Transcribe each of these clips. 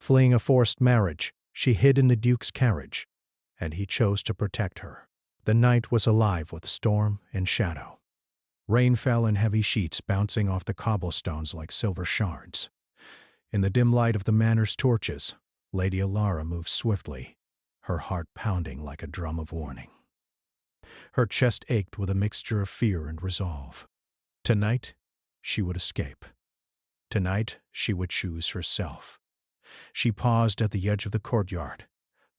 Fleeing a forced marriage, she hid in the Duke's carriage, and he chose to protect her. The night was alive with storm and shadow. Rain fell in heavy sheets bouncing off the cobblestones like silver shards. In the dim light of the manor's torches, Lady Alara moved swiftly, her heart pounding like a drum of warning. Her chest ached with a mixture of fear and resolve. Tonight, she would escape. Tonight, she would choose herself. She paused at the edge of the courtyard,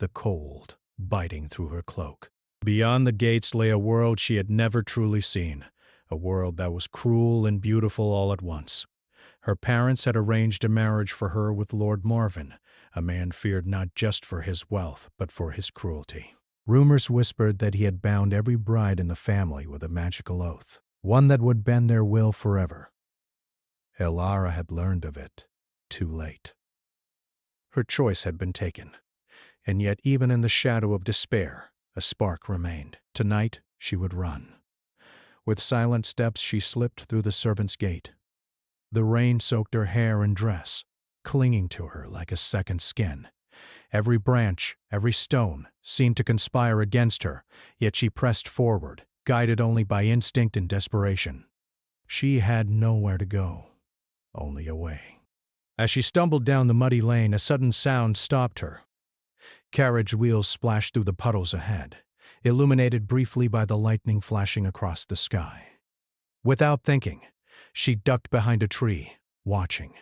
the cold biting through her cloak. Beyond the gates lay a world she had never truly seen, a world that was cruel and beautiful all at once. Her parents had arranged a marriage for her with Lord Morven, a man feared not just for his wealth, but for his cruelty. Rumors whispered that he had bound every bride in the family with a magical oath, one that would bend their will forever. Alara had learned of it too late. Her choice had been taken, and yet even in the shadow of despair, a spark remained. Tonight, she would run. With silent steps, she slipped through the servants' gate. The rain soaked her hair and dress, clinging to her like a second skin. Every branch, every stone, seemed to conspire against her, yet she pressed forward, guided only by instinct and desperation. She had nowhere to go, only away. As she stumbled down the muddy lane, a sudden sound stopped her. Carriage wheels splashed through the puddles ahead, illuminated briefly by the lightning flashing across the sky. Without thinking, she ducked behind a tree, watching.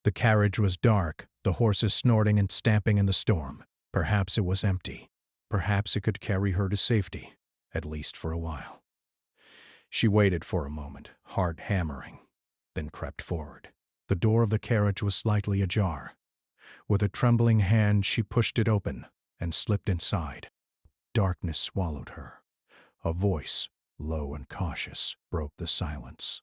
The carriage was dark, the horses snorting and stamping in the storm. Perhaps it was empty. Perhaps it could carry her to safety, at least for a while. She waited for a moment, heart hammering, then crept forward. The door of the carriage was slightly ajar. With a trembling hand, she pushed it open and slipped inside. Darkness swallowed her. A voice, low and cautious, broke the silence.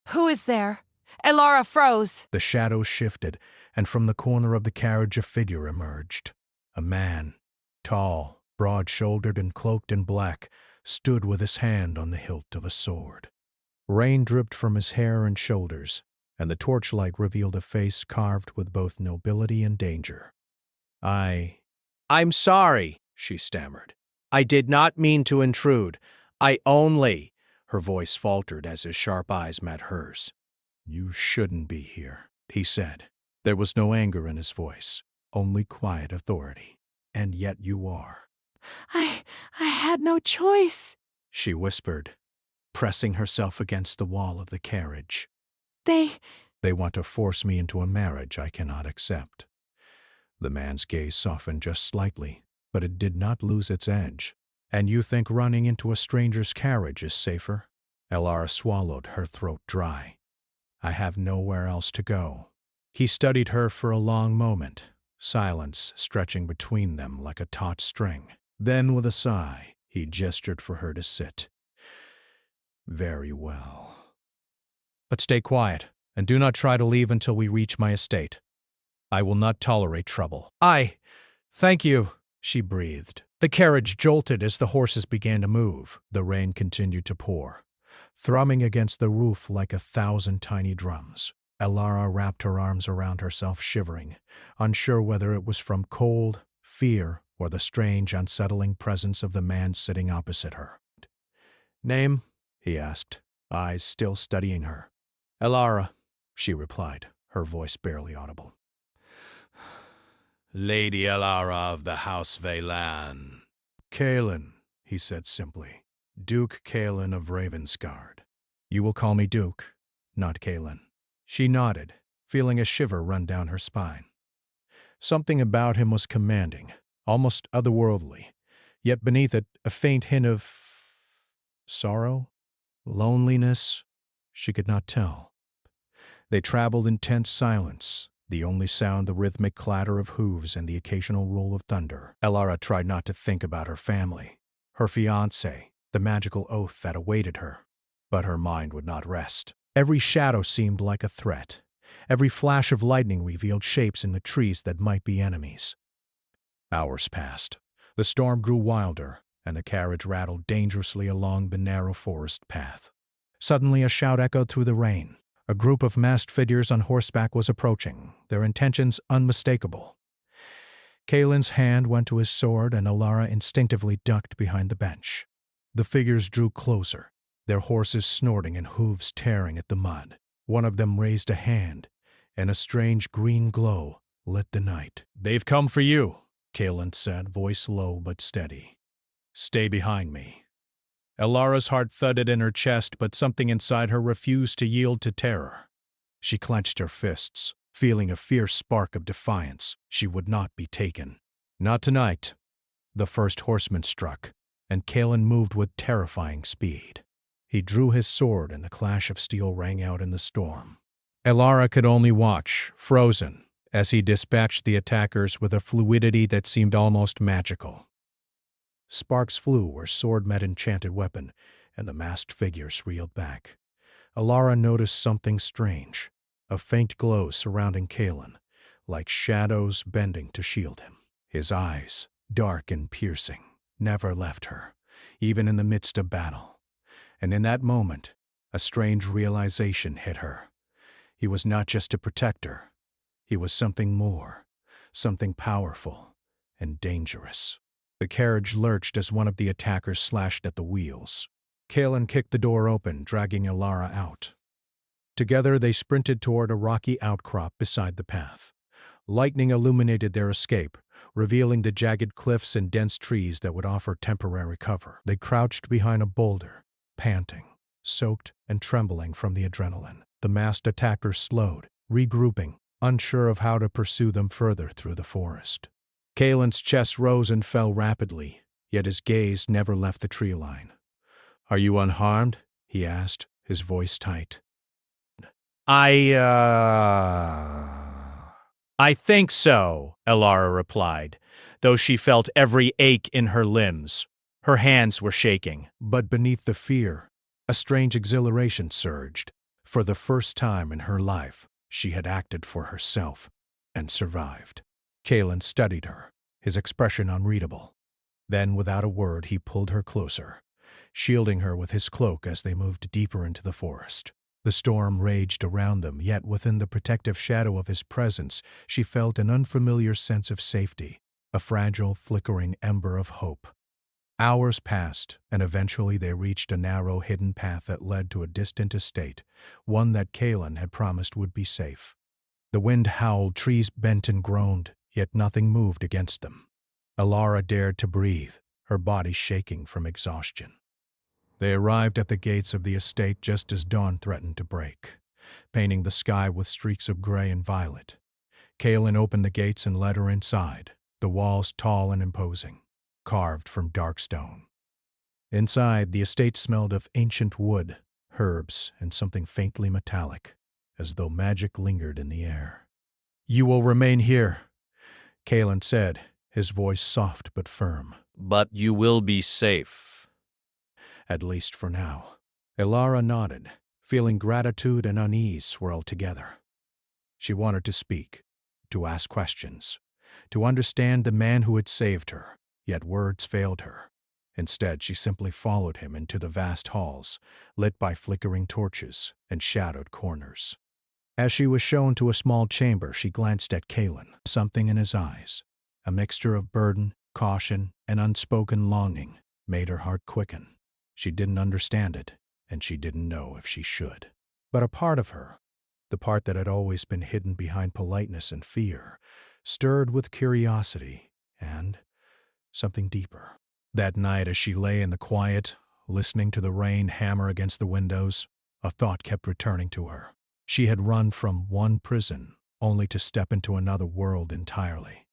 "Who is there?" Alara froze. The shadows shifted, and from the corner of the carriage a figure emerged. A man, tall, broad-shouldered and cloaked in black, stood with his hand on the hilt of a sword. Rain dripped from his hair and shoulders, and the torchlight revealed a face carved with both nobility and danger. I'm sorry," she stammered. "I did not mean to intrude. Her voice faltered as his sharp eyes met hers. "You shouldn't be here," he said. There was no anger in his voice, only quiet authority. "And yet you are." I had no choice," she whispered, pressing herself against the wall of the carriage. They want to force me into a marriage I cannot accept." The man's gaze softened just slightly, but it did not lose its edge. "And you think running into a stranger's carriage is safer?" Alara swallowed, her throat dry. "I have nowhere else to go." He studied her for a long moment, silence stretching between them like a taut string. Then, with a sigh, he gestured for her to sit. "Very well. But stay quiet, and do not try to leave until we reach my estate. I will not tolerate trouble." Thank you," she breathed. The carriage jolted as the horses began to move. The rain continued to pour, thrumming against the roof like 1,000 tiny drums. Alara wrapped her arms around herself, shivering, unsure whether it was from cold, fear, or the strange, unsettling presence of the man sitting opposite her. "Name?" he asked, eyes still studying her. "Alara," she replied, her voice barely audible. "Lady Alara of the House Veylan." "Kaelin," he said simply. "Duke Kaelin of Ravensguard. You will call me Duke, not Kaelin." She nodded, feeling a shiver run down her spine. Something about him was commanding, almost otherworldly, yet beneath it a faint hint of sorrow, loneliness. She could not tell. They traveled in tense silence, the only sound the rhythmic clatter of hooves and the occasional roll of thunder. Alara tried not to think about her family, her fiancé, the magical oath that awaited her, but her mind would not rest. Every shadow seemed like a threat. Every flash of lightning revealed shapes in the trees that might be enemies. Hours passed. The storm grew wilder, and the carriage rattled dangerously along the narrow forest path. Suddenly a shout echoed through the rain. A group of masked figures on horseback was approaching, their intentions unmistakable. Kalen's hand went to his sword and Alara instinctively ducked behind the bench. The figures drew closer, their horses snorting and hooves tearing at the mud. One of them raised a hand, and a strange green glow lit the night. "They've come for you," Kalen said, voice low but steady. "Stay behind me." Alara's heart thudded in her chest, but something inside her refused to yield to terror. She clenched her fists, feeling a fierce spark of defiance. She would not be taken. Not tonight. The first horseman struck, and Kalen moved with terrifying speed. He drew his sword, and the clash of steel rang out in the storm. Alara could only watch, frozen, as he dispatched the attackers with a fluidity that seemed almost magical. Sparks flew where sword met enchanted weapon, and the masked figures reeled back. Alara noticed something strange, a faint glow surrounding Kalen, like shadows bending to shield him. His eyes, dark and piercing, never left her, even in the midst of battle. And in that moment, a strange realization hit her. He was not just a protector. He was something more, something powerful and dangerous. The carriage lurched as one of the attackers slashed at the wheels. Kalen kicked the door open, dragging Alara out. Together they sprinted toward a rocky outcrop beside the path. Lightning illuminated their escape, revealing the jagged cliffs and dense trees that would offer temporary cover. They crouched behind a boulder, panting, soaked and trembling from the adrenaline. The masked attackers slowed, regrouping, unsure of how to pursue them further through the forest. Kalen's chest rose and fell rapidly, yet his gaze never left the tree line. "Are you unharmed?" he asked, his voice tight. I think so," Alara replied, though she felt every ache in her limbs. Her hands were shaking. But beneath the fear, a strange exhilaration surged. For the first time in her life, she had acted for herself and survived. Kalen studied her, his expression unreadable. Then, without a word, he pulled her closer, shielding her with his cloak as they moved deeper into the forest. The storm raged around them, yet within the protective shadow of his presence, she felt an unfamiliar sense of safety, a fragile, flickering ember of hope. Hours passed, and eventually they reached a narrow, hidden path that led to a distant estate, one that Kalen had promised would be safe. The wind howled, trees bent and groaned, yet nothing moved against them. Alara dared to breathe, her body shaking from exhaustion. They arrived at the gates of the estate just as dawn threatened to break, painting the sky with streaks of gray and violet. Kalen opened the gates and led her inside, the walls tall and imposing, carved from dark stone. Inside, the estate smelled of ancient wood, herbs, and something faintly metallic, as though magic lingered in the air. "You will remain here," Kalen said, his voice soft but firm. But you will be safe. At least for now. Alara nodded, feeling gratitude and unease swirl together. She wanted to speak, to ask questions, to understand the man who had saved her, yet words failed her. Instead, she simply followed him into the vast halls, lit by flickering torches and shadowed corners. As she was shown to a small chamber, she glanced at Kalen, something in his eyes, a mixture of burden, caution, and unspoken longing, made her heart quicken. She didn't understand it, and she didn't know if she should. But a part of her, the part that had always been hidden behind politeness and fear, stirred with curiosity and something deeper. That night, as she lay in the quiet, listening to the rain hammer against the windows, a thought kept returning to her. She had run from one prison, only to step into another world entirely.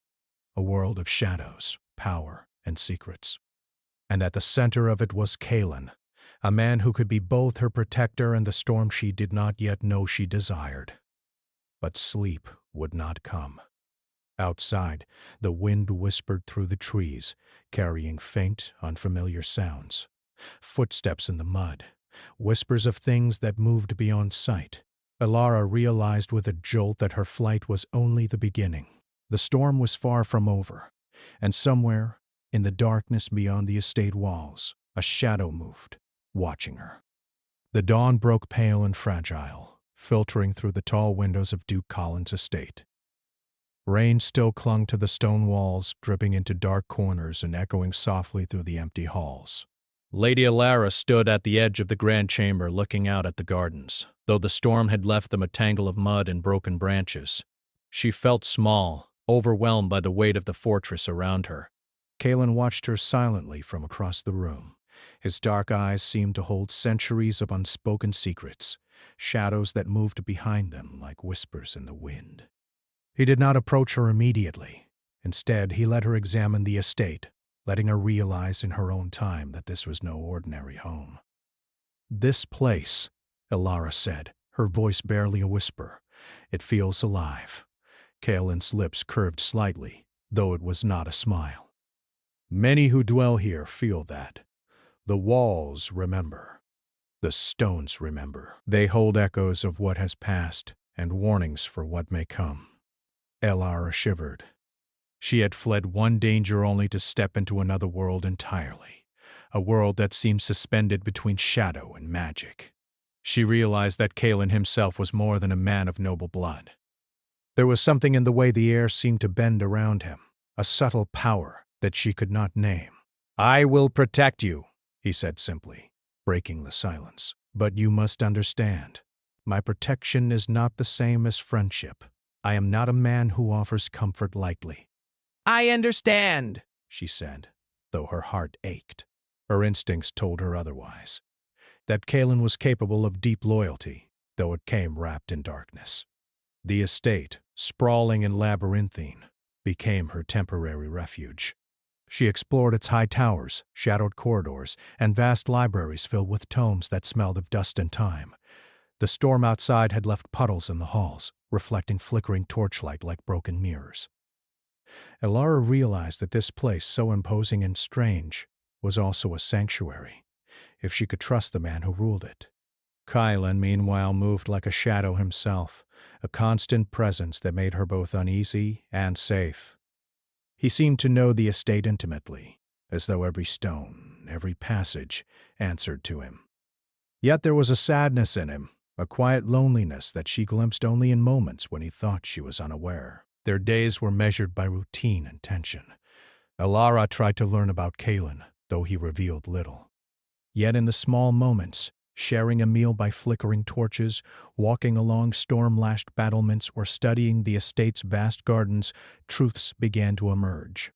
A world of shadows, power, and secrets. And at the center of it was Kalen, a man who could be both her protector and the storm she did not yet know she desired. But sleep would not come. Outside, the wind whispered through the trees, carrying faint, unfamiliar sounds. Footsteps in the mud, whispers of things that moved beyond sight. Alara realized with a jolt that her flight was only the beginning. The storm was far from over, and somewhere, in the darkness beyond the estate walls, a shadow moved, watching her. The dawn broke pale and fragile, filtering through the tall windows of Duke Collins' estate. Rain still clung to the stone walls, dripping into dark corners and echoing softly through the empty halls. Lady Alara stood at the edge of the grand chamber looking out at the gardens. Though the storm had left them a tangle of mud and broken branches, she felt small, overwhelmed by the weight of the fortress around her. Kalen watched her silently from across the room. His dark eyes seemed to hold centuries of unspoken secrets, shadows that moved behind them like whispers in the wind. He did not approach her immediately. Instead, he let her examine the estate, letting her realize in her own time that this was no ordinary home. "This place," Alara said, her voice barely a whisper. "It feels alive." Kalen's lips curved slightly, though it was not a smile. "Many who dwell here feel that. The walls remember. The stones remember. They hold echoes of what has passed and warnings for what may come." Alara shivered. She had fled one danger only to step into another world entirely, a world that seemed suspended between shadow and magic. She realized that Kalen himself was more than a man of noble blood. There was something in the way the air seemed to bend around him, a subtle power that she could not name. "I will protect you," he said simply, breaking the silence. "But you must understand, my protection is not the same as friendship. I am not a man who offers comfort lightly." "I understand," she said, though her heart ached. Her instincts told her otherwise, that Kalen was capable of deep loyalty, though it came wrapped in darkness. The estate, sprawling and labyrinthine, became her temporary refuge. She explored its high towers, shadowed corridors, and vast libraries filled with tomes that smelled of dust and time. The storm outside had left puddles in the halls, reflecting flickering torchlight like broken mirrors. Alara realized that this place, so imposing and strange, was also a sanctuary, if she could trust the man who ruled it. Kylan, meanwhile, moved like a shadow himself, a constant presence that made her both uneasy and safe. He seemed to know the estate intimately, as though every stone, every passage, answered to him. Yet there was a sadness in him, a quiet loneliness that she glimpsed only in moments when he thought she was unaware. Their days were measured by routine and tension. Alara tried to learn about Kalen, though he revealed little. Yet in the small moments, sharing a meal by flickering torches, walking along storm-lashed battlements, or studying the estate's vast gardens, truths began to emerge.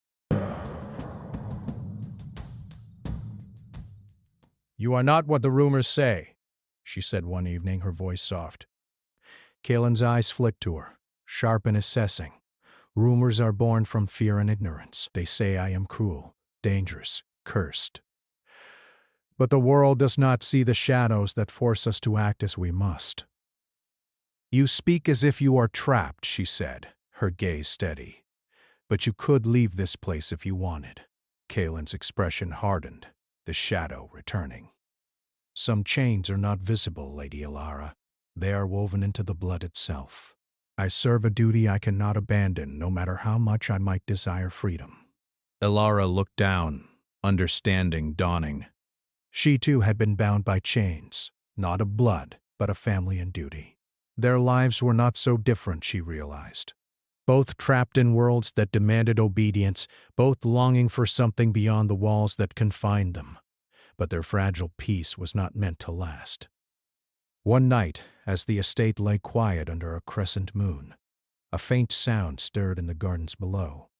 "You are not what the rumors say," she said one evening, her voice soft. Kalen's eyes flicked to her, sharp and assessing. "Rumors are born from fear and ignorance. They say I am cruel, dangerous, cursed. But the world does not see the shadows that force us to act as we must." "You speak as if you are trapped," she said, her gaze steady. "But you could leave this place if you wanted." Kalen's expression hardened, the shadow returning. "Some chains are not visible, Lady Alara. They are woven into the blood itself. I serve a duty I cannot abandon, no matter how much I might desire freedom." Alara looked down, understanding dawning. She too had been bound by chains, not of blood, but of family and duty. Their lives were not so different, she realized. Both trapped in worlds that demanded obedience, both longing for something beyond the walls that confined them. But their fragile peace was not meant to last. One night, as the estate lay quiet under a crescent moon, a faint sound stirred in the gardens below.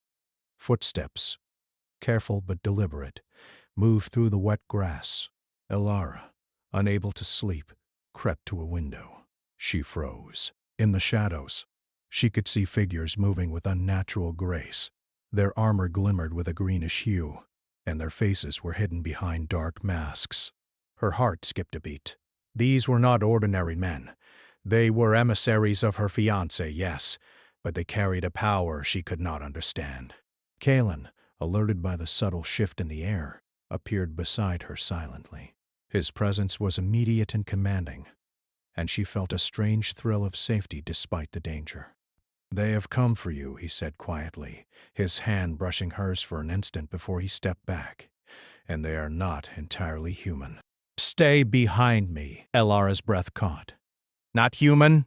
Footsteps, careful but deliberate, moved through the wet grass. Alara, unable to sleep, crept to a window. She froze. In the shadows, she could see figures moving with unnatural grace. Their armor glimmered with a greenish hue, and their faces were hidden behind dark masks. Her heart skipped a beat. These were not ordinary men. They were emissaries of her fiancé, yes, but they carried a power she could not understand. Kalen, alerted by the subtle shift in the air, appeared beside her silently. His presence was immediate and commanding, and she felt a strange thrill of safety despite the danger. "They have come for you," he said quietly, his hand brushing hers for an instant before he stepped back. "And they are not entirely human." "Stay behind me," Alara's breath caught. Not human?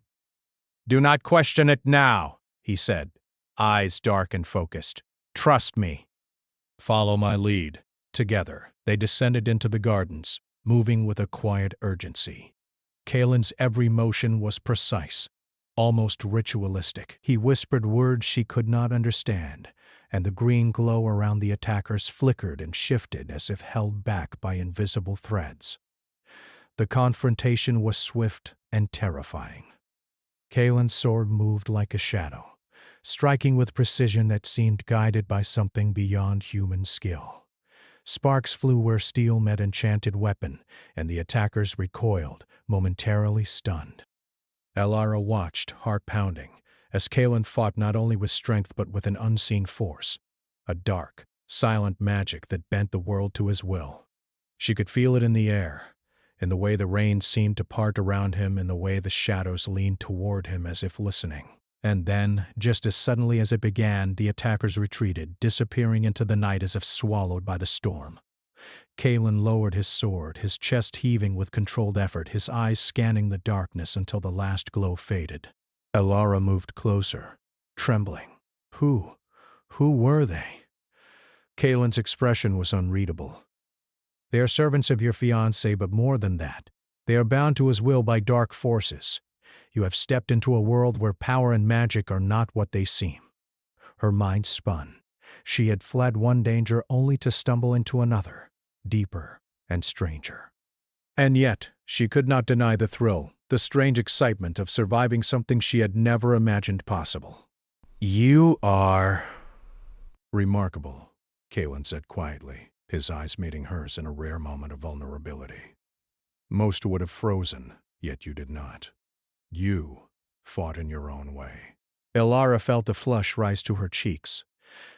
Do not question it now, he said, eyes dark and focused. Trust me. Follow my lead. Together, they descended into the gardens, moving with a quiet urgency. Kalen's every motion was precise, almost ritualistic. He whispered words she could not understand, and the green glow around the attackers flickered and shifted as if held back by invisible threads. The confrontation was swift and terrifying. Kalen's sword moved like a shadow, striking with precision that seemed guided by something beyond human skill. Sparks flew where steel met enchanted weapon, and the attackers recoiled, momentarily stunned. Elara watched, heart pounding, as Kalen fought not only with strength but with an unseen force, a dark, silent magic that bent the world to his will. She could feel it in the air, in the way the rain seemed to part around him, in the way the shadows leaned toward him as if listening. And then, just as suddenly as it began, the attackers retreated, disappearing into the night as if swallowed by the storm. Kalen lowered his sword, his chest heaving with controlled effort, his eyes scanning the darkness until the last glow faded. Elara moved closer, trembling. Who were they? Kalen's expression was unreadable. They are servants of your fiancé, but more than that. They are bound to his will by dark forces. You have stepped into a world where power and magic are not what they seem. Her mind spun. She had fled one danger only to stumble into another, deeper and stranger. And yet, she could not deny the thrill, the strange excitement of surviving something she had never imagined possible. You are remarkable, Kalen said quietly, his eyes meeting hers in a rare moment of vulnerability. Most would have frozen, yet you did not. You fought in your own way. Elara felt a flush rise to her cheeks.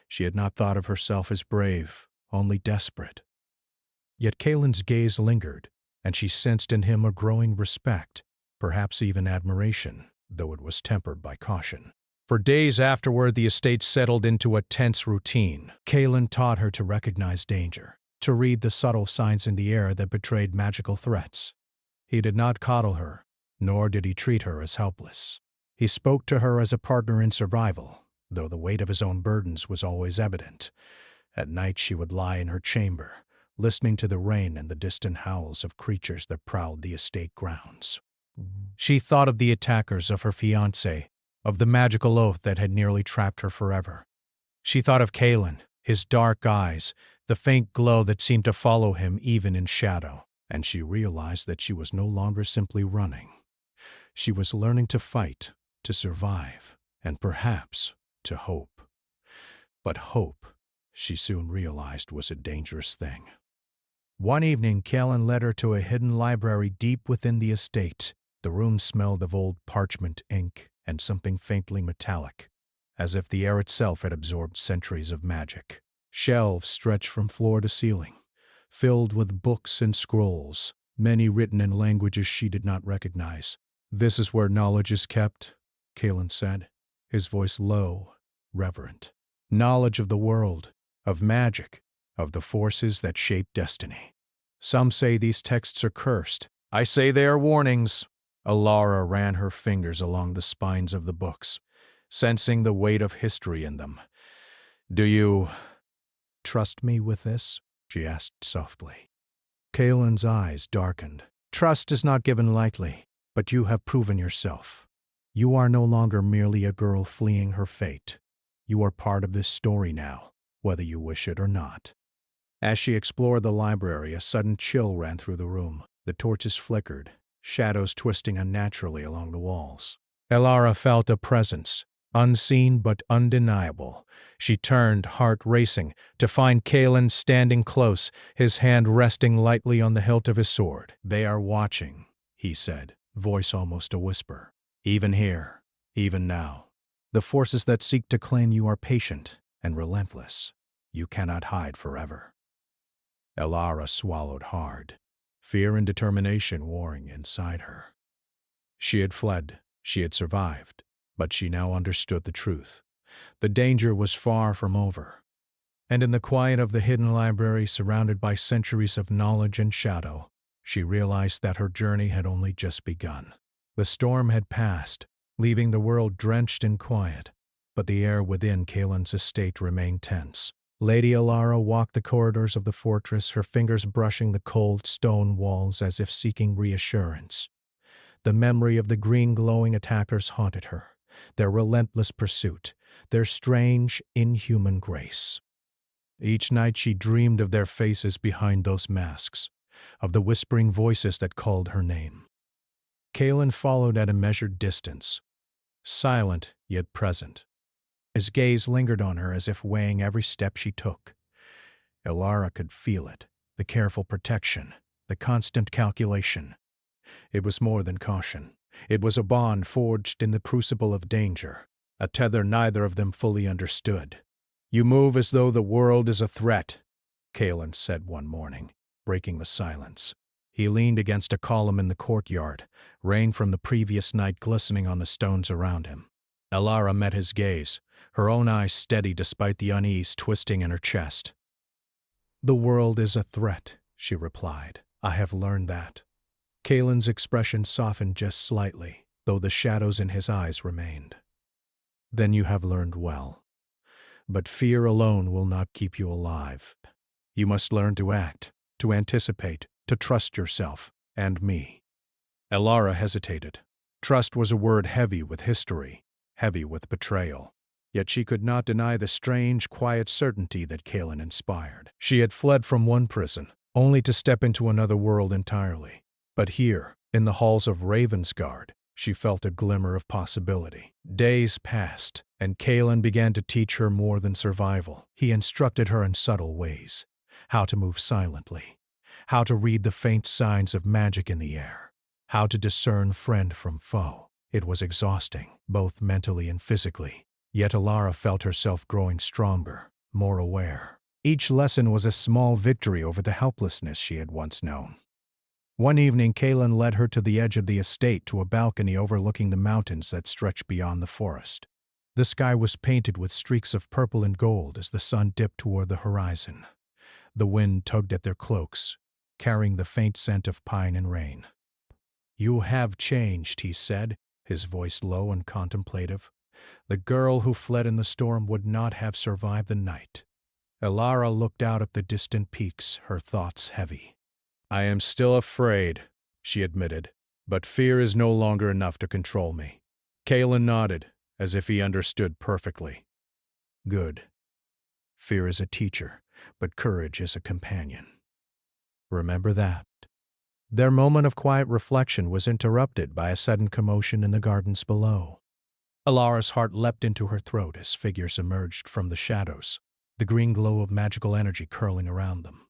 She had not thought of herself as brave, only desperate. Yet Kalen's gaze lingered, and she sensed in him a growing respect, perhaps even admiration, though it was tempered by caution. For days afterward, the estate settled into a tense routine. Kalen taught her to recognize danger, to read the subtle signs in the air that betrayed magical threats. He did not coddle her, nor did he treat her as helpless. He spoke to her as a partner in survival, though the weight of his own burdens was always evident. At night she would lie in her chamber, listening to the rain and the distant howls of creatures that prowled the estate grounds. She thought of the attackers, of her fiancé, of the magical oath that had nearly trapped her forever. She thought of Kalen, his dark eyes, the faint glow that seemed to follow him even in shadow, and she realized that she was no longer simply running. She was learning to fight, to survive, and perhaps to hope. But hope, she soon realized, was a dangerous thing. One evening, Kalen led her to a hidden library deep within the estate. The room smelled of old parchment, ink, and something faintly metallic, as if the air itself had absorbed centuries of magic. Shelves stretched from floor to ceiling, filled with books and scrolls, many written in languages she did not recognize. This is where knowledge is kept, Kalen said, his voice low, reverent. Knowledge of the world, of magic, of the forces that shape destiny. Some say these texts are cursed. I say they are warnings. Elara ran her fingers along the spines of the books, sensing the weight of history in them. Do you trust me with this? She asked softly. Kalen's eyes darkened. Trust is not given lightly, but you have proven yourself. You are no longer merely a girl fleeing her fate. You are part of this story now, whether you wish it or not. As she explored the library, a sudden chill ran through the room. The torches flickered, shadows twisting unnaturally along the walls. Elara felt a presence, unseen but undeniable. She turned, heart racing, to find Kalen standing close, his hand resting lightly on the hilt of his sword. They are watching, he said, voice almost a whisper. Even here, even now. The forces that seek to claim you are patient and relentless. You cannot hide forever. Elara swallowed hard, fear and determination warring inside her. She had fled, she had survived, but she now understood the truth. The danger was far from over. And in the quiet of the hidden library, surrounded by centuries of knowledge and shadow, she realized that her journey had only just begun. The storm had passed, leaving the world drenched in quiet, but the air within Kaelin's estate remained tense. Lady Alara walked the corridors of the fortress, her fingers brushing the cold stone walls as if seeking reassurance. The memory of the green glowing attackers haunted her, their relentless pursuit, their strange, inhuman grace. Each night she dreamed of their faces behind those masks, of the whispering voices that called her name. Kaelin followed at a measured distance, silent yet present. His gaze lingered on her as if weighing every step she took. Alara could feel it, the careful protection, the constant calculation. It was more than caution. It was a bond forged in the crucible of danger, a tether neither of them fully understood. "You move as though the world is a threat," Kaelin said one morning, breaking the silence. He leaned against a column in the courtyard, rain from the previous night glistening on the stones around him. Alara met his gaze, her own eyes steady despite the unease twisting in her chest. "The world is a threat," she replied. "I have learned that." Kaelin's expression softened just slightly, though the shadows in his eyes remained. "Then you have learned well. But fear alone will not keep you alive. You must learn to act, to anticipate, to trust yourself, and me." Alara hesitated. Trust was a word heavy with history, heavy with betrayal. Yet she could not deny the strange, quiet certainty that Kaelin inspired. She had fled from one prison, only to step into another world entirely. But here, in the halls of Ravensguard, she felt a glimmer of possibility. Days passed, and Kaelin began to teach her more than survival. He instructed her in subtle ways, how to move silently, how to read the faint signs of magic in the air, how to discern friend from foe. It was exhausting, both mentally and physically, yet Alara felt herself growing stronger, more aware. Each lesson was a small victory over the helplessness she had once known. One evening, Kaelin led her to the edge of the estate, to a balcony overlooking the mountains that stretched beyond the forest. The sky was painted with streaks of purple and gold as the sun dipped toward the horizon. The wind tugged at their cloaks, carrying the faint scent of pine and rain. "You have changed," he said, his voice low and contemplative. "The girl who fled in the storm would not have survived the night." Alara looked out at the distant peaks, her thoughts heavy. "I am still afraid," she admitted, "but fear is no longer enough to control me." Kaelin nodded, as if he understood perfectly. "Good. Fear is a teacher, but courage is a companion. Remember that." Their moment of quiet reflection was interrupted by a sudden commotion in the gardens below. Alara's heart leapt into her throat as figures emerged from the shadows, the green glow of magical energy curling around them,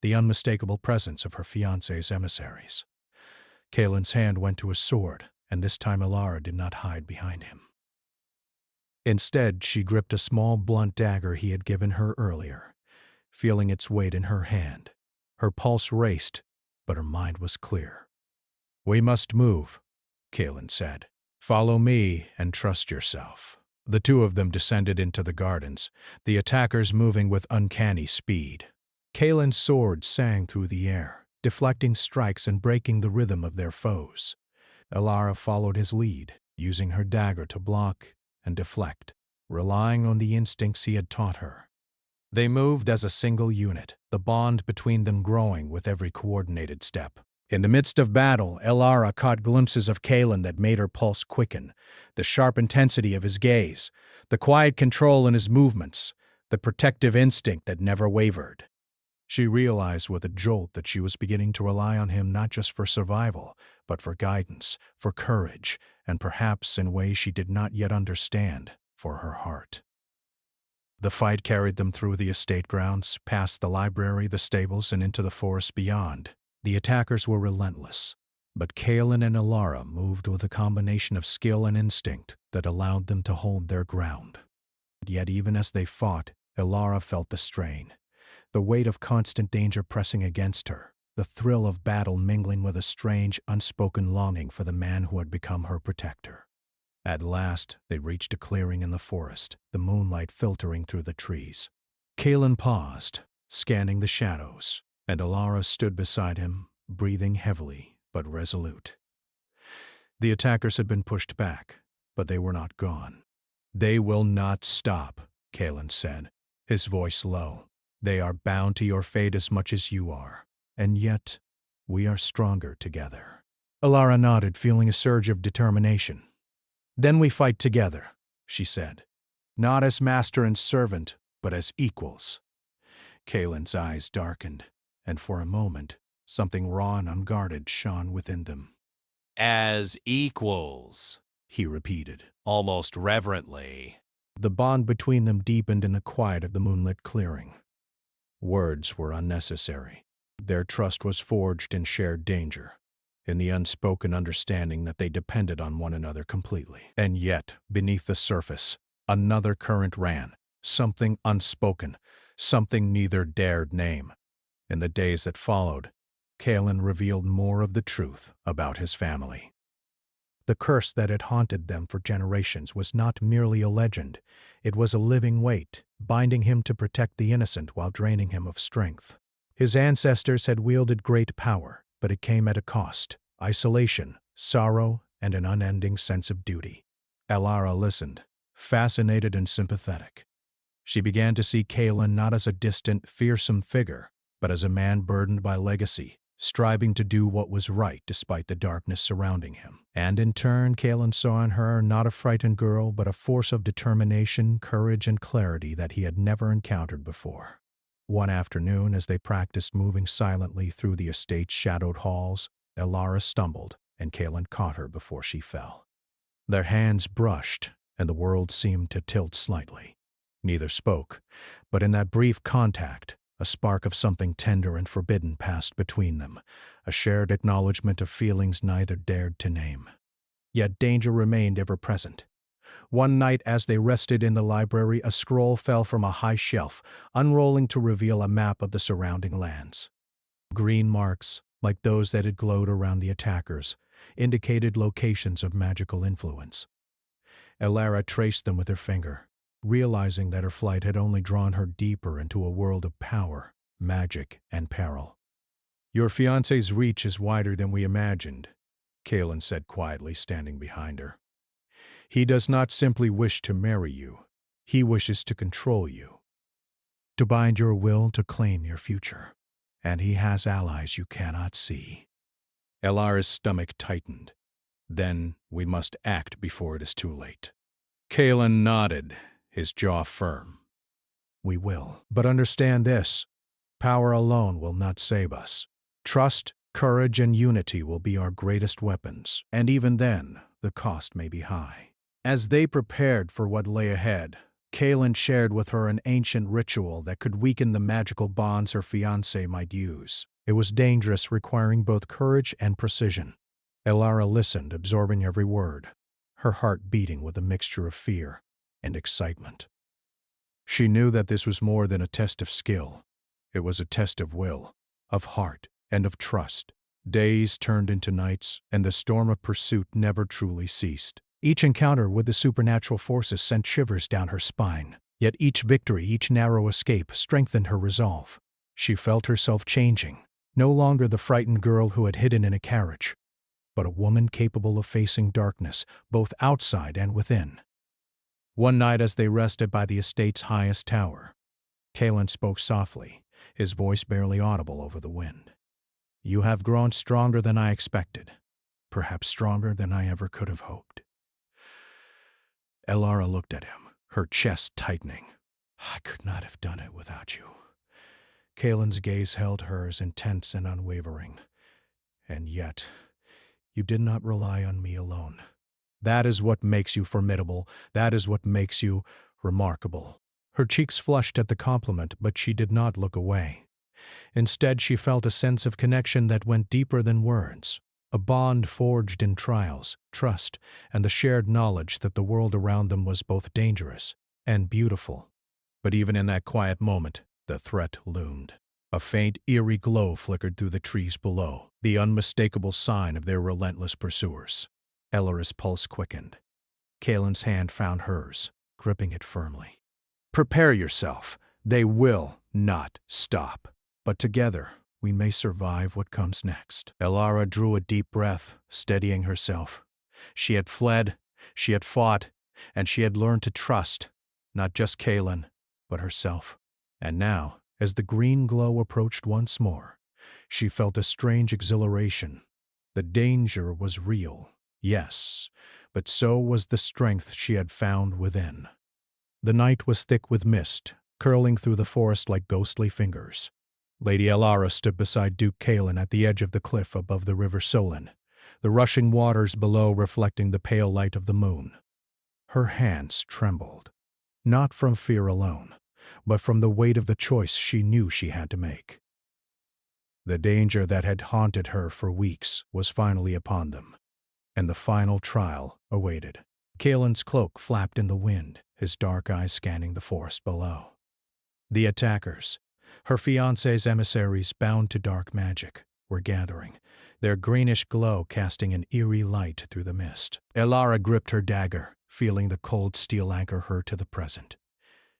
the unmistakable presence of her fiancé's emissaries. Kaelin's hand went to his sword, and this time Alara did not hide behind him. Instead, she gripped a small blunt dagger he had given her earlier, feeling its weight in her hand. Her pulse raced, but her mind was clear. "We must move," Kaelin said. "Follow me and trust yourself." The two of them descended into the gardens, the attackers moving with uncanny speed. Kaelin's sword sang through the air, deflecting strikes and breaking the rhythm of their foes. Alara followed his lead, using her dagger to block and deflect, relying on the instincts he had taught her. They moved as a single unit, the bond between them growing with every coordinated step. In the midst of battle, Alara caught glimpses of Kaelin that made her pulse quicken, the sharp intensity of his gaze, the quiet control in his movements, the protective instinct that never wavered. She realized with a jolt that she was beginning to rely on him not just for survival, but for guidance, for courage, and perhaps in ways she did not yet understand, for her heart. The fight carried them through the estate grounds, past the library, the stables, and into the forest beyond. The attackers were relentless, but Kaelin and Alara moved with a combination of skill and instinct that allowed them to hold their ground. Yet even as they fought, Alara felt the strain, the weight of constant danger pressing against her, the thrill of battle mingling with a strange, unspoken longing for the man who had become her protector. At last, they reached a clearing in the forest, the moonlight filtering through the trees. Kaelin paused, scanning the shadows, and Alara stood beside him, breathing heavily but resolute. The attackers had been pushed back, but they were not gone. "They will not stop," Kalen said, his voice low. "They are bound to your fate as much as you are, and yet we are stronger together." Elara nodded, feeling a surge of determination. "Then we fight together," she said. "Not as master and servant, but as equals." Kalen's eyes darkened, and for a moment, something raw and unguarded shone within them. "As equals," he repeated, almost reverently. The bond between them deepened in the quiet of the moonlit clearing. Words were unnecessary. Their trust was forged in shared danger, in the unspoken understanding that they depended on one another completely. And yet, beneath the surface, another current ran, something unspoken, something neither dared name. In the days that followed, Kalen revealed more of the truth about his family. The curse that had haunted them for generations was not merely a legend. It was a living weight, binding him to protect the innocent while draining him of strength. His ancestors had wielded great power, but it came at a cost: isolation, sorrow, and an unending sense of duty. Elara listened, fascinated and sympathetic. She began to see Kalen not as a distant, fearsome figure, but as a man burdened by legacy, striving to do what was right despite the darkness surrounding him. And in turn, Kalen saw in her not a frightened girl, but a force of determination, courage, and clarity that he had never encountered before. One afternoon, as they practiced moving silently through the estate's shadowed halls, Elara stumbled, and Kalen caught her before she fell. Their hands brushed, and the world seemed to tilt slightly. Neither spoke, but in that brief contact, a spark of something tender and forbidden passed between them, a shared acknowledgement of feelings neither dared to name. Yet danger remained ever present. One night as they rested in the library, a scroll fell from a high shelf, unrolling to reveal a map of the surrounding lands. Green marks, like those that had glowed around the attackers, indicated locations of magical influence. Elara traced them with her finger, realizing that her flight had only drawn her deeper into a world of power, magic, and peril. "Your fiancé's reach is wider than we imagined," Kalen said quietly, standing behind her. "He does not simply wish to marry you. He wishes to control you, to bind your will to claim your future. And he has allies you cannot see." Elara's stomach tightened. "Then we must act before it is too late." Kalen nodded, his jaw firm. "We will. But understand this: power alone will not save us. Trust, courage, and unity will be our greatest weapons, and even then, the cost may be high." As they prepared for what lay ahead, Kalen shared with her an ancient ritual that could weaken the magical bonds her fiancé might use. It was dangerous, requiring both courage and precision. Elara listened, absorbing every word, her heart beating with a mixture of fear and excitement. She knew that this was more than a test of skill. It was a test of will, of heart, and of trust. Days turned into nights, and the storm of pursuit never truly ceased. Each encounter with the supernatural forces sent shivers down her spine. Yet each victory, each narrow escape, strengthened her resolve. She felt herself changing, no longer the frightened girl who had hidden in a carriage, but a woman capable of facing darkness, both outside and within. One night as they rested by the estate's highest tower, Kalen spoke softly, his voice barely audible over the wind. "You have grown stronger than I expected, perhaps stronger than I ever could have hoped." Elara looked at him, her chest tightening. "I could not have done it without you." Kalen's gaze held hers, intense and unwavering. "And yet, you did not rely on me alone. That is what makes you formidable. That is what makes you remarkable." Her cheeks flushed at the compliment, but she did not look away. Instead, she felt a sense of connection that went deeper than words, a bond forged in trials, trust, and the shared knowledge that the world around them was both dangerous and beautiful. But even in that quiet moment, the threat loomed. A faint, eerie glow flickered through the trees below, the unmistakable sign of their relentless pursuers. Elara's pulse quickened. Kalen's hand found hers, gripping it firmly. "Prepare yourself. They will not stop. But together, we may survive what comes next." Elara drew a deep breath, steadying herself. She had fled, she had fought, and she had learned to trust, not just Kaelin, but herself. And now, as the green glow approached once more, she felt a strange exhilaration. The danger was real, yes, but so was the strength she had found within. The night was thick with mist, curling through the forest like ghostly fingers. Lady Elara stood beside Duke Kaelin at the edge of the cliff above the river Solin, the rushing waters below reflecting the pale light of the moon. Her hands trembled, not from fear alone, but from the weight of the choice she knew she had to make. The danger that had haunted her for weeks was finally upon them, and the final trial awaited. Kaelin's cloak flapped in the wind, his dark eyes scanning the forest below. The attackers, her fiancé's emissaries bound to dark magic, were gathering, their greenish glow casting an eerie light through the mist. Elara gripped her dagger, feeling the cold steel anchor her to the present.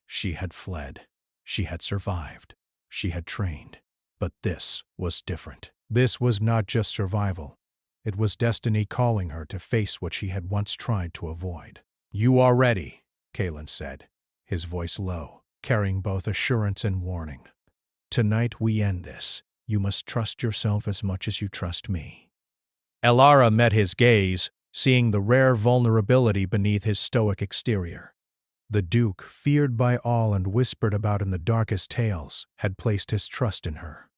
She had fled. She had survived. She had trained. But this was different. This was not just survival. It was destiny calling her to face what she had once tried to avoid. "You are ready," Kaelin said, his voice low, carrying both assurance and warning. "Tonight we end this. You must trust yourself as much as you trust me." Elara met his gaze, seeing the rare vulnerability beneath his stoic exterior. The Duke, feared by all and whispered about in the darkest tales, had placed his trust in her,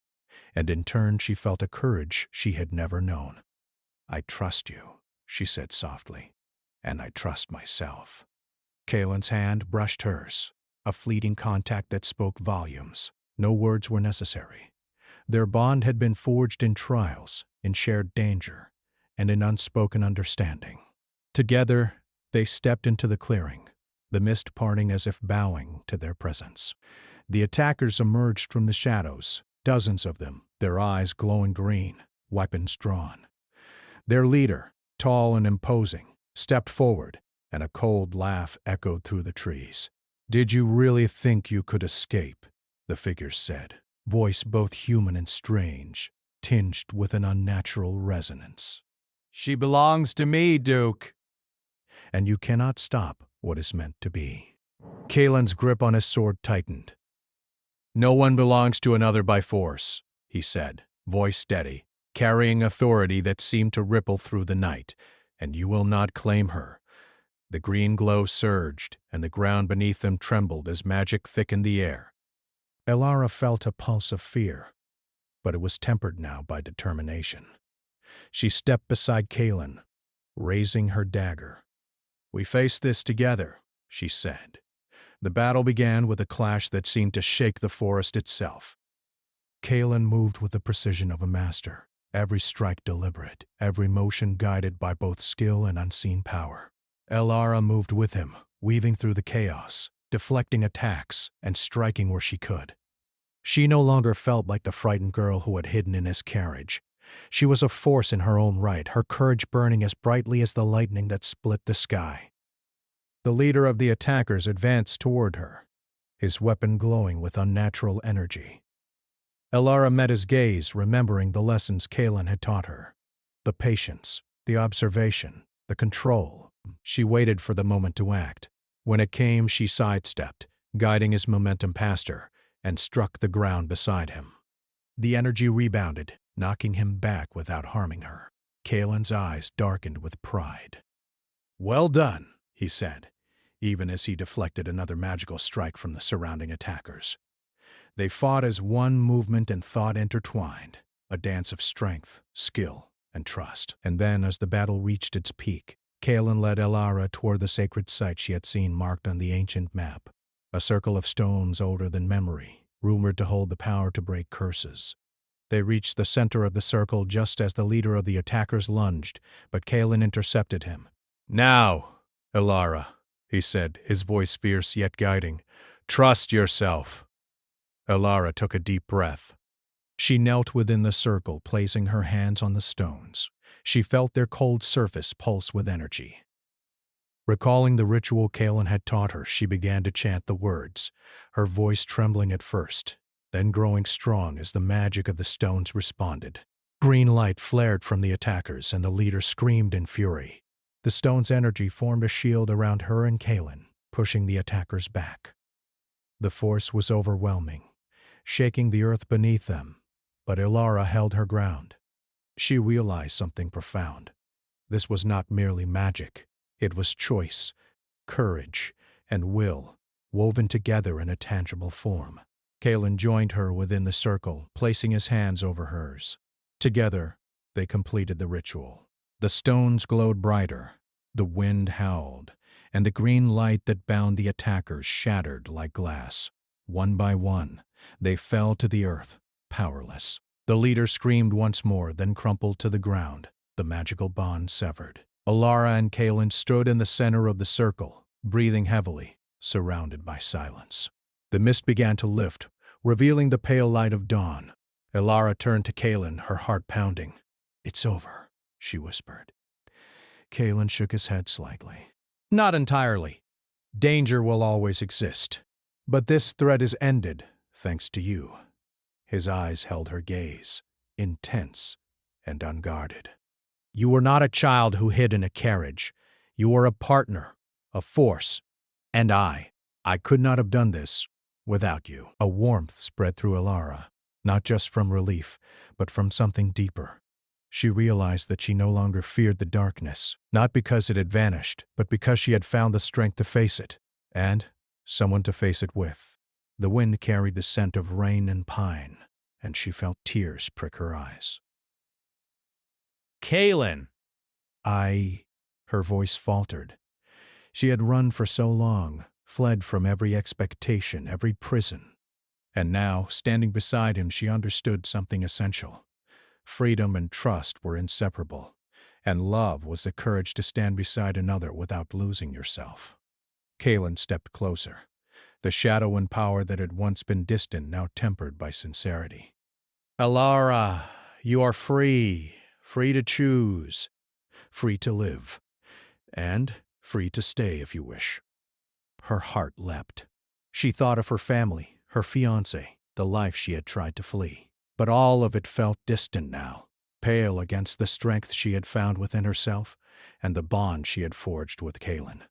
and in turn she felt a courage she had never known. "I trust you," she said softly, "and I trust myself." Kaelin's hand brushed hers, a fleeting contact that spoke volumes. No words were necessary. Their bond had been forged in trials, in shared danger, and in unspoken understanding. Together, they stepped into the clearing, the mist parting as if bowing to their presence. The attackers emerged from the shadows, dozens of them, their eyes glowing green, weapons drawn. Their leader, tall and imposing, stepped forward, and a cold laugh echoed through the trees. "Did you really think you could escape?" the figure said, voice both human and strange, tinged with an unnatural resonance. "She belongs to me, Duke." "And you cannot stop what is meant to be." Kaelin's grip on his sword tightened. "No one belongs to another by force," he said, voice steady, carrying authority that seemed to ripple through the night, "and you will not claim her." The green glow surged, and the ground beneath them trembled as magic thickened the air. Elara felt a pulse of fear, but it was tempered now by determination. She stepped beside Kaelin, raising her dagger. "We face this together," she said. The battle began with a clash that seemed to shake the forest itself. Kaelin moved with the precision of a master, every strike deliberate, every motion guided by both skill and unseen power. Elara moved with him, weaving through the chaos, deflecting attacks and striking where she could. She no longer felt like the frightened girl who had hidden in his carriage. She was a force in her own right, her courage burning as brightly as the lightning that split the sky. The leader of the attackers advanced toward her, his weapon glowing with unnatural energy. Elara met his gaze, remembering the lessons Kaelin had taught her. The patience, the observation, the control. She waited for the moment to act. When it came, she sidestepped, guiding his momentum past her, and struck the ground beside him. The energy rebounded, knocking him back without harming her. Kaelin's eyes darkened with pride. "Well done," he said, even as he deflected another magical strike from the surrounding attackers. They fought as one movement and thought intertwined, a dance of strength, skill, and trust. And then, as the battle reached its peak, Kaelin led Elara toward the sacred site she had seen marked on the ancient map, a circle of stones older than memory, rumored to hold the power to break curses. They reached the center of the circle just as the leader of the attackers lunged, but Kaelin intercepted him. "Now, Elara," he said, his voice fierce yet guiding, "trust yourself." Elara took a deep breath. She knelt within the circle, placing her hands on the stones. She felt their cold surface pulse with energy. Recalling the ritual Kaelin had taught her, she began to chant the words, her voice trembling at first, then growing strong as the magic of the stones responded. Green light flared from the attackers, and the leader screamed in fury. The stone's energy formed a shield around her and Kaelin, pushing the attackers back. The force was overwhelming, shaking the earth beneath them, but Ilara held her ground. She realized something profound. This was not merely magic. It was choice, courage, and will, woven together in a tangible form. Kaelin joined her within the circle, placing his hands over hers. Together, they completed the ritual. The stones glowed brighter, the wind howled, and the green light that bound the attackers shattered like glass. One by one, they fell to the earth, powerless. The leader screamed once more, then crumpled to the ground, the magical bond severed. Ilara and Kaelin stood in the center of the circle, breathing heavily, surrounded by silence. The mist began to lift, revealing the pale light of dawn. Ilara turned to Kaelin, her heart pounding. "It's over," she whispered. Kaelin shook his head slightly. "Not entirely. Danger will always exist. But this threat is ended, thanks to you." His eyes held her gaze, intense and unguarded. "You were not a child who hid in a carriage. You were a partner, a force. And I could not have done this without you." A warmth spread through Ilara, not just from relief, but from something deeper. She realized that she no longer feared the darkness, not because it had vanished, but because she had found the strength to face it, and someone to face it with. The wind carried the scent of rain and pine, and she felt tears prick her eyes. Kaelin! Her voice faltered. She had run for so long, fled from every expectation, every prison. And now, standing beside him, she understood something essential. Freedom and trust were inseparable, and love was the courage to stand beside another without losing yourself. Kaelin stepped closer, the shadow and power that had once been distant now tempered by sincerity. Ilara, you are free to choose. Free to live, and free to stay if you wish. Her heart leapt. She thought of her family, her fiancé, the life she had tried to flee. But all of it felt distant now, pale against the strength she had found within herself and the bond she had forged with Kaelin.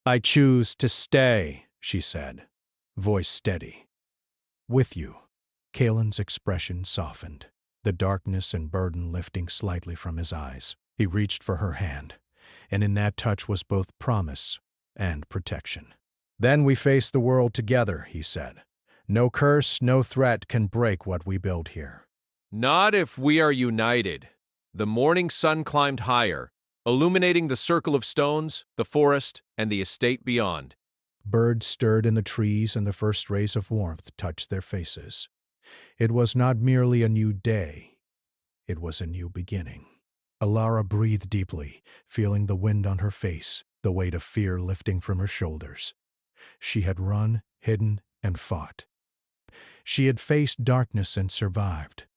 "I choose to stay," she said, voice steady. "With you." Kaelin's expression softened, the darkness and burden lifting slightly from his eyes. He reached for her hand, and in that touch was both promise and protection. "Then we face the world together," he said. "No curse, no threat can break what we build here." "Not if we are united." The morning sun climbed higher, illuminating the circle of stones, the forest, and the estate beyond. Birds stirred in the trees, and the first rays of warmth touched their faces. It was not merely a new day. It was a new beginning. Ilara breathed deeply, feeling the wind on her face, the weight of fear lifting from her shoulders. She had run, hidden, and fought. She had faced darkness and survived.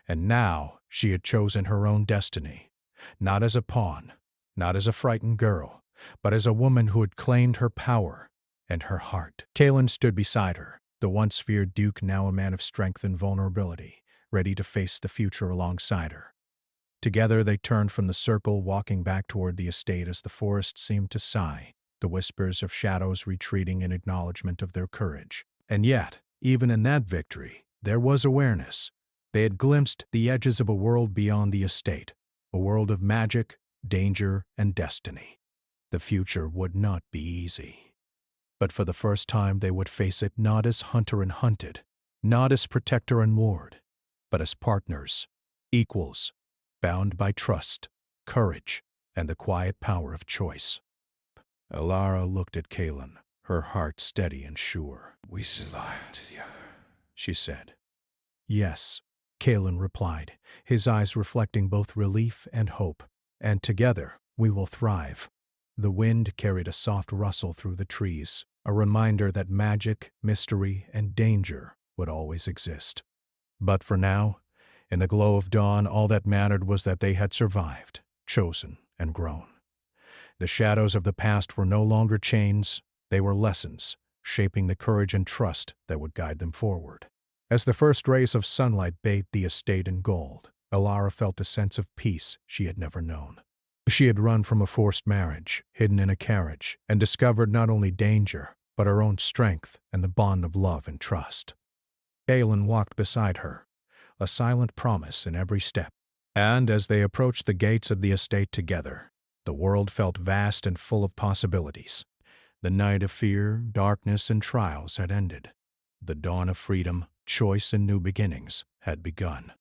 And now she had chosen her own destiny, not as a pawn, not as a frightened girl, but as a woman who had claimed her power and her heart. Kaelin stood beside her, the once feared Duke now a man of strength and vulnerability, ready to face the future alongside her. Together they turned from the circle, walking back toward the estate as the forest seemed to sigh, the whispers of shadows retreating in acknowledgement of their courage. And yet, even in that victory, there was awareness. They had glimpsed the edges of a world beyond the estate, a world of magic, danger, and destiny. The future would not be easy. But for the first time they would face it not as hunter and hunted, not as protector and ward, but as partners, equals, bound by trust, courage, and the quiet power of choice. Ilara looked at Kaelin, her heart steady and sure. "We survive together," she said. "Yes," Kaelin replied, his eyes reflecting both relief and hope. "And together we will thrive." The wind carried a soft rustle through the trees, a reminder that magic, mystery, and danger would always exist. But for now, in the glow of dawn, all that mattered was that they had survived, chosen, and grown. The shadows of the past were no longer chains, they were lessons, shaping the courage and trust that would guide them forward. As the first rays of sunlight bathed the estate in gold, Ilara felt a sense of peace she had never known. She had run from a forced marriage, hidden in a carriage, and discovered not only danger, but her own strength and the bond of love and trust. Galen walked beside her, a silent promise in every step. And as they approached the gates of the estate together, the world felt vast and full of possibilities. The night of fear, darkness, and trials had ended. The dawn of freedom, choice, and new beginnings had begun.